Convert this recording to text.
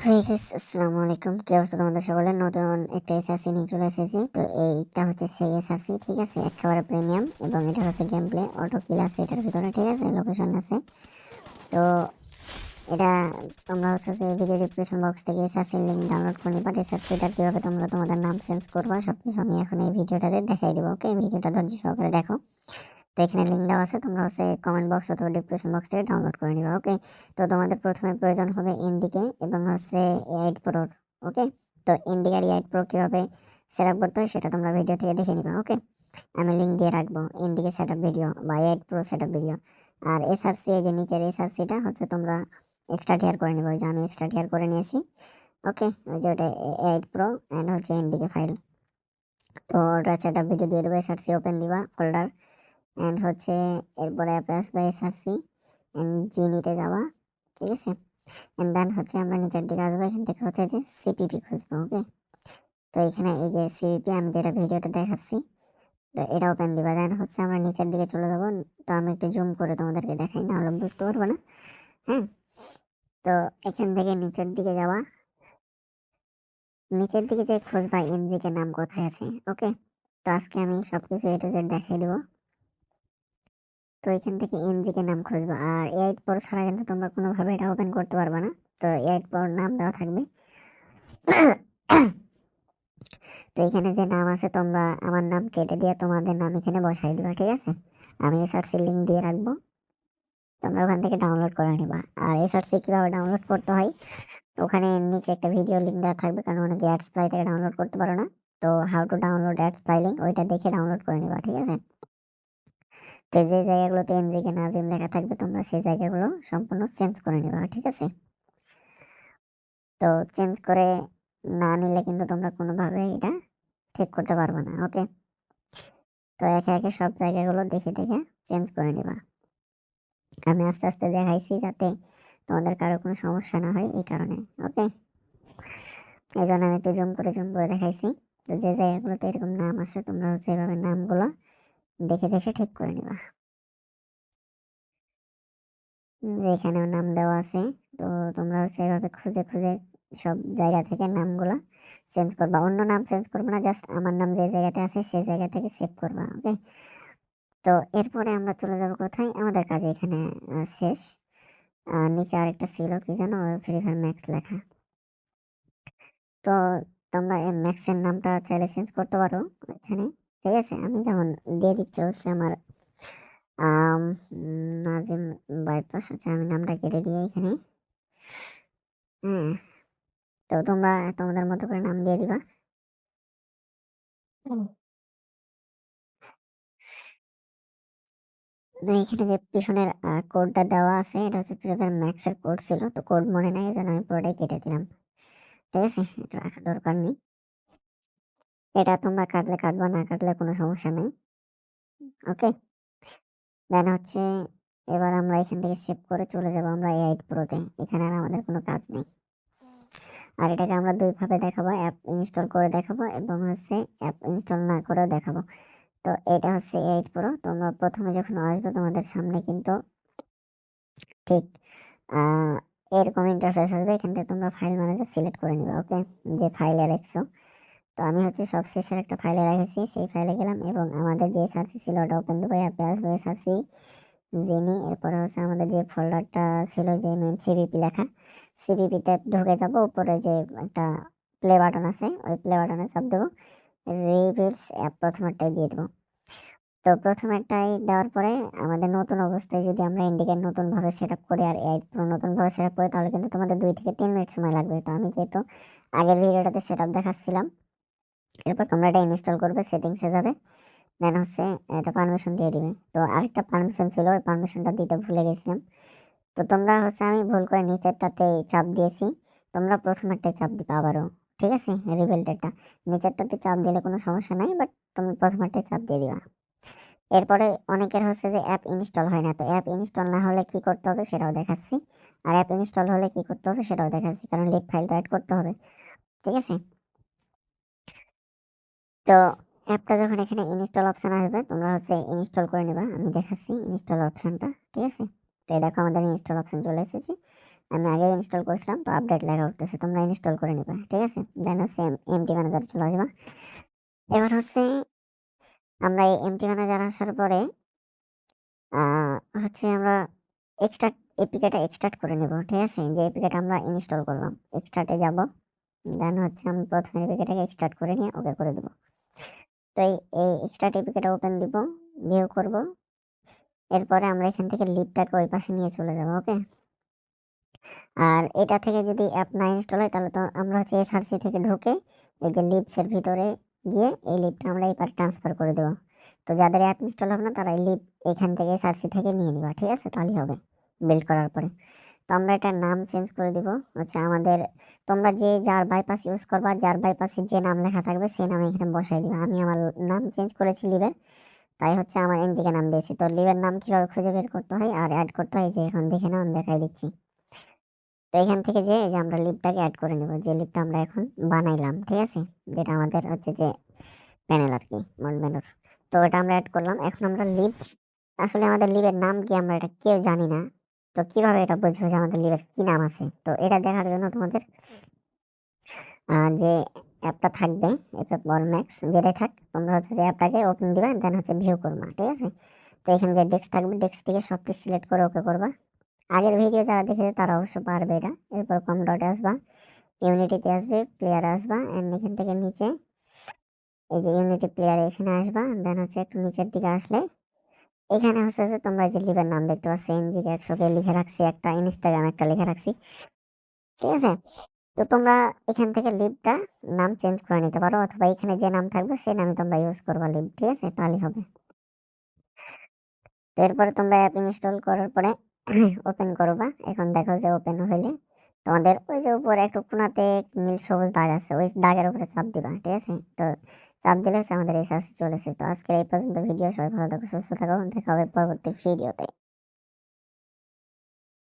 Hey guys, আসসালামু আলাইকুম। কি অবস্থা তোমাদের সকলের? নতুন একটা এসআরসি নিয়ে চলে এসেছি। তো এইটা হচ্ছে সেই এসআরসি, ঠিক আছে, একেবারে প্রিমিয়াম। এবং এটা হচ্ছে গেম প্লে, অটো কিল আছে এটার ভিতরে, ঠিক আছে, লোকেশন আছে। তো এটা তোমরা হচ্ছে যে ভিডিও ডিসক্রিপশন বক্স থেকে এসআরসির লিঙ্ক ডাউনলোড করে নিবা। এসআরসিটা কীভাবে তোমরা তোমাদের নাম চেঞ্জ করবা সব কিছু আমি এখন এই ভিডিওটাতে দেখাই দেবো। ওকে, ভিডিওটা ধৈর্য সহকারে দেখো। তো এখানে লিঙ্ক দেওয়া আছে, তোমরা হচ্ছে কমেন্ট বক্স অথবা ডিসক্রিপশন বক্স থেকে ডাউনলোড করে নিবা। ওকে, তো তোমাদের প্রথমে প্রয়োজন হবে এনডিকে এবং হচ্ছে এআইট প্রোর। ওকে, তো এনডিকে আর এআইট প্রো কীভাবে সেট আপ করতে হয় সেটা তোমরা ভিডিও থেকে দেখে নিবা। ওকে, আমি লিঙ্ক দিয়ে রাখবো এনডিকে সেট আপ ভিডিও বা এআইট প্রো সেট আপ ভিডিও। আর এসআরসি, এই যে নিচের এসআরসিটা হচ্ছে তোমরা এক্সট্রা টিয়ার করে নিবা। ওই যে আমি এক্সট্রা টিয়ার করে নিয়েছি। ওকে, ওই যে ওটা এআইট প্রো অ্যান্ড হচ্ছে এনডিকে ফাইল। তো ওটা সেট আপ ভিডিও দিয়ে দেবো। এসআরসি ওপেন দিবা ফোল্ডার, অ্যান্ড হচ্ছে এরপরে অ্যাপে আসবে এসআরসি অ্যান্ড জিনিতে যাওয়া, ঠিক আছে। অ্যান্ড দেন হচ্ছে আমরা নিচের দিকে আসবো, এখান থেকে হচ্ছে যে সিপিপি খুঁজবো। ওকে, তো এখানে এই যে সিপিপি আমি যেটা ভিডিওটা দেখাচ্ছি, তো এটা ওপেন দিবা। দেন হচ্ছে আমরা নিচের দিকে চলে যাবো। তো আমি একটু জুম করে তোমাদেরকে দেখাই, না হলে বুঝতে পারবো না। হ্যাঁ, তো এখান থেকে নিচের দিকে যাওয়া, নিচের দিকে যে খুঁজবা এনজিকে নাম কোথায় আছে। ওকে, তো আজকে আমি সব কিছু এ টু জেড দেখাই দেবো। তো এখান থেকে এনজিকে নাম খুঁজবো। আর এআইট প্রো ছাড়া কিন্তু তোমরা কোনোভাবে এটা ওপেন করতে পারবে না। তো এআইট প্রোর নাম দেওয়া থাকবে। তো এখানে যে নাম আছে তোমরা আমার নাম কেটে দিয়ে তোমাদের নাম এখানে বসাই দিবা, ঠিক আছে। আমি এসআরসি লিঙ্ক দিয়ে রাখবো, তোমরা ওখান থেকে ডাউনলোড করে নিবা। আর এসআরসি কীভাবে ডাউনলোড করতে হয় ওখানে নিচে একটা ভিডিও লিঙ্ক দেওয়া থাকবে, কারণ অনেকে অ্যাডস প্লাই থেকে ডাউনলোড করতে পারো না। তো how to download ads ply link, ওইটা দেখে ডাউনলোড করে নিবা, ঠিক আছে। তো যে জায়গাগুলোতে এনজিকে নাজিম লেখা থাকবে তোমরা সেই জায়গাগুলো সম্পূর্ণ চেঞ্জ করে নেবা, ঠিক আছে। তো চেঞ্জ করে না নিলে কিন্তু তোমরা কোনোভাবে এটা ঠিক করতে পারবে না। ওকে, তো একে একে সব জায়গাগুলো দেখে দেখে চেঞ্জ করে নিবা। আমি আস্তে আস্তে দেখাইছি যাতে তোমাদের কারো কোনো সমস্যা না হয়, এই কারণে। ওকে, এই জন্য আমি একটু জুম করে দেখাইছি। তো যে জায়গাগুলোতে এরকম নাম আছে তোমরা হচ্ছে এভাবে নামগুলো দেখে দেখে ঠিক করে নিবা। যে এখানেও নাম দেওয়া আছে। তো তোমরা হচ্ছে এভাবে খুঁজে খুঁজে সব জায়গা থেকে নামগুলো চেঞ্জ করবা। অন্য নাম চেঞ্জ করবা না, জাস্ট আমার নাম যে জায়গাতে আছে সেই জায়গা থেকে সেভ করবা। ওকে, তো এরপরে আমরা চলে যাব কোথায়, আমাদের কাজ এখানে শেষ। নিচে আরেকটা ছিল কি জানো, ফ্রি ফায়ার ম্যাক্স লেখা। তো তোমরা এই ম্যাক্সের নামটা চাইলে চেঞ্জ করতে পারো এখানে, ঠিক আছে। আমি যেমন দিয়ে দিচ্ছি হচ্ছে আমার আম, নাজিম বাইপাস। আচ্ছা, আমি নামটা কেটে দিয়ে এখানে, হ্যাঁ। তো তোমরা তোমাদের মতো করে নাম দিয়ে দিবা। হুম। তো এখানে যে পিছনের কোডটা দেওয়া আছে এটা হচ্ছে ফ্রি ফায়ার ম্যাক্সের কোড ছিল, তো কোড মনে নাই, এই জন্য আমি পুরোটাই কেটে দিলাম, ঠিক আছে। এটা রাখার দরকার নেই। এটা তোমরা কাটলে কাটবা, না কাটলে কোনো সমস্যা নেই। ওকে, দেন হচ্ছে এবার আমরা এখান থেকে সেভ করে চলে যাব আমরা এআইট প্রোতে। এখানে আর আমাদের কোনো কাজ নেই। আর এটাকে আমরা দুইভাবে দেখাবো, অ্যাপ ইনস্টল করে দেখাবো এবং হচ্ছে অ্যাপ ইনস্টল না করেও দেখাবো। তো এটা হচ্ছে এআইট প্রো। তোমরা প্রথমে যখন আসবে তোমাদের সামনে কিন্তু ঠিক আহ, এরকম ইন্টারফেস আসবে। এখান থেকে তোমরা ফাইল ম্যানেজার সিলেক্ট করে নিবে। ওকে, যে ফাইলে রাখছো, তো আমি হচ্ছে সব শেষের একটা ফাইলে রেখেছি, সেই ফাইলে গেলাম এবং আমাদের যে এসআরসি ছিল ওটা ওপেন দেবো। অ্যাপে আসবে এসআরসি জেনি, এরপরে হচ্ছে আমাদের যে ফোল্ডারটা ছিল যে মেন সিপিপি লেখা, সিপিপিতে ঢুকে যাব। উপরে যে একটা প্লে বাটন আছে ওই প্লে বাটনে চাপ দেবো। রিভিউস অ্যাপ প্রথমেরটাই দিয়ে দেবো। তো প্রথমেরটাই দেওয়ার পরে আমাদের নতুন অবস্থায় যদি আমরা ইন্ডিকেট নতুনভাবে সেট আপ করি আর এআই প্রো নতুনভাবে সেট আপ করি, তাহলে কিন্তু তোমাদের 2 থেকে 3 মিনিট সময় লাগবে। তো আমি যেহেতু আগের ভিডিওটাতে সেট আপ দেখাচ্ছিলাম, এরপর তোমরা এটা ইনস্টল করবে, সেটিংসে যাবে, দেন হচ্ছে এটা পারমিশন দিয়ে দিবে। তো আরেকটা পারমিশন ছিল, ওই পারমিশনটা দিতে ভুলে গেছিলাম। তো তোমরা হচ্ছে আমি ভুল করে নিচেরটাতে চাপ দিয়েছি, তোমরা প্রথমেরটাই চাপ দিবে আবারও, ঠিক আছে। রিবেলটেরটা নিচেরটাতে চাপ দিলে কোনো সমস্যা নাই, বাট তুমি প্রথমেরটাই চাপ দিয়ে দিবা। এরপরে অনেকের হচ্ছে যে অ্যাপ ইনস্টল হয় না, তো অ্যাপ ইনস্টল না হলে কি করতে হবে সেটাও দেখাচ্ছি। আর অ্যাপ ইনস্টল হলে কি করতে হবে সেটাও দেখাচ্ছি, কারণ লিভ ফাইল তো অ্যাড করতে হবে, ঠিক আছে। তো অ্যাপটা যখন এখানে ইনস্টল অপশন আসবে তোমরা হচ্ছে ইনস্টল করে নেবা। আমি দেখাচ্ছি ইনস্টল অপশনটা, ঠিক আছে। তো এই দেখো আমাদের ইনস্টল অপশন চলে এসেছে। আমি আগে ইনস্টল করছিলাম, তো আপডেট লেখা উঠতেছে, তোমরা ইনস্টল করে নিবা, ঠিক আছে? দেন হচ্ছে এমটি ম্যানেজার চলে আসবা। এবার হচ্ছে আমরা এই এমটি ম্যানেজার আসার পরে হচ্ছে আমরা এপিকেটা এক্সট্রাক্ট করে নেব, ঠিক আছে? যে এপিকেটা আমরা ইনস্টল করলাম, এক্সট্রাক্টে যাব। দেন হচ্ছে আমি প্রথমে এপিকেটাকে এক্সট্রাক্ট করে নিয়ে ওকে করে দেবো। তো এই এক্সট্রাক্ট এপিকেটা ওপেন দিব, ভিউ করব। এরপরে আমরা এখান থেকে লিপটাকে ওই পাশে নিয়ে চলে যাব, ওকে? আর এটা থেকে যদি অ্যাপ না ইনস্টল হয় তাহলে তো আমরা হচ্ছে এসআরসি থেকে ঢুকে এই যে লিপসের ভিতরে গিয়ে এই লিপটা আমরা এবার ট্রান্সফার করে দেবো। তো যাদের অ্যাপ ইনস্টল হবে না তারা এই লিপ এখান থেকে এসআরসি থেকে নিয়ে নিবা, ঠিক আছে? তাহলেই হবে বিল্ড করার পরে। তো আমরা এটার নাম চেঞ্জ করে দিব হচ্ছে আমাদের, তোমরা যে যার বাইপাস ইউজ করবা, যার বাইপাসে যে নাম লেখা থাকবে সেই নাম এখানে বসাই দিবা। আমি আমার নাম চেঞ্জ করেছি লিভের, তাই হচ্ছে আমার এনজিকে নাম দিয়েছি। তো লিভের নাম কীভাবে খুঁজে বের করতে হয় আর অ্যাড করতে হয় যে এখন দেখে নাও, আমি দেখাই দিচ্ছি। তো এখান থেকে যে এই যে আমরা লিপটাকে অ্যাড করে নেব, যে লিপটা আমরা এখন বানাইলাম, ঠিক আছে? যেটা আমাদের হচ্ছে যে প্যানেল আর কি, মল ব্যানার। তো এটা আমরা অ্যাড করলাম। এখন আমরা লিপ, আসলে আমাদের লিভের নাম কি আমরা এটা কেউ জানি না। তো কিভাবে এটা বুঝবো যে আমাদের লিভের কি নাম আছে? তো এটা দেখার জন্য তোমাদের যে অ্যাপটা থাকবে, অ্যাপ বল ম্যাক্স যেটাই থাক, তোমরা হচ্ছে যে অ্যাপটাকে ওপেন দিবা, দেন হচ্ছে ভিউ করবা, ঠিক আছে? তো এখানে যে ডেস্ক থাকবে, ডেস্ক থেকে সবটি সিলেক্ট করে ওকে করবা। আগের ভিডিও যারা দেখেছে তারা অবশ্য পারবে এটা। এরপর কম ডটে আসবা, ইউনিটিতে আসবে, প্লেয়ারে আসবা, এন্ড এখান থেকে নিচে এই যে ইউনিটি প্লেয়ারে এখানে আসবা। দেন হচ্ছে একটু নিচের দিকে আসলে এখানে হচ্ছে যে তোমরা যে লিভের নাম দেখতে পাচ্ছ, এনজিকে 100কে লিখে রাখছি, একটা ইনস্টাগ্রাম একটা লিখে রাখছি, ঠিক আছে? তো তোমরা এখান থেকে লিভটা নাম চেঞ্জ করে নিতে পারো, অথবা এখানে যে নাম থাকবে সেই নামে তোমরা ইউজ করবা লিভ, ঠিক আছে? তাহলেই হবে। তো এরপরে তোমরা অ্যাপ ইনস্টল করার পরে ওপেন করবা। এখন দেখো যে ওপেন হইলে তোমাদের ওই যে উপরে একটু কোনাতে নীল সবুজ দাগ আছে, ওই দাগের উপরে চাপ দিবা, ঠিক আছে? তো চাপ দিলে হচ্ছে আমাদের এই চলেছে। তো আজকে এই পর্যন্ত ভিডিও, সবাই ভালো থাকো, সুস্থ থাকো, দেখা হবে পরবর্তী ভিডিওতে।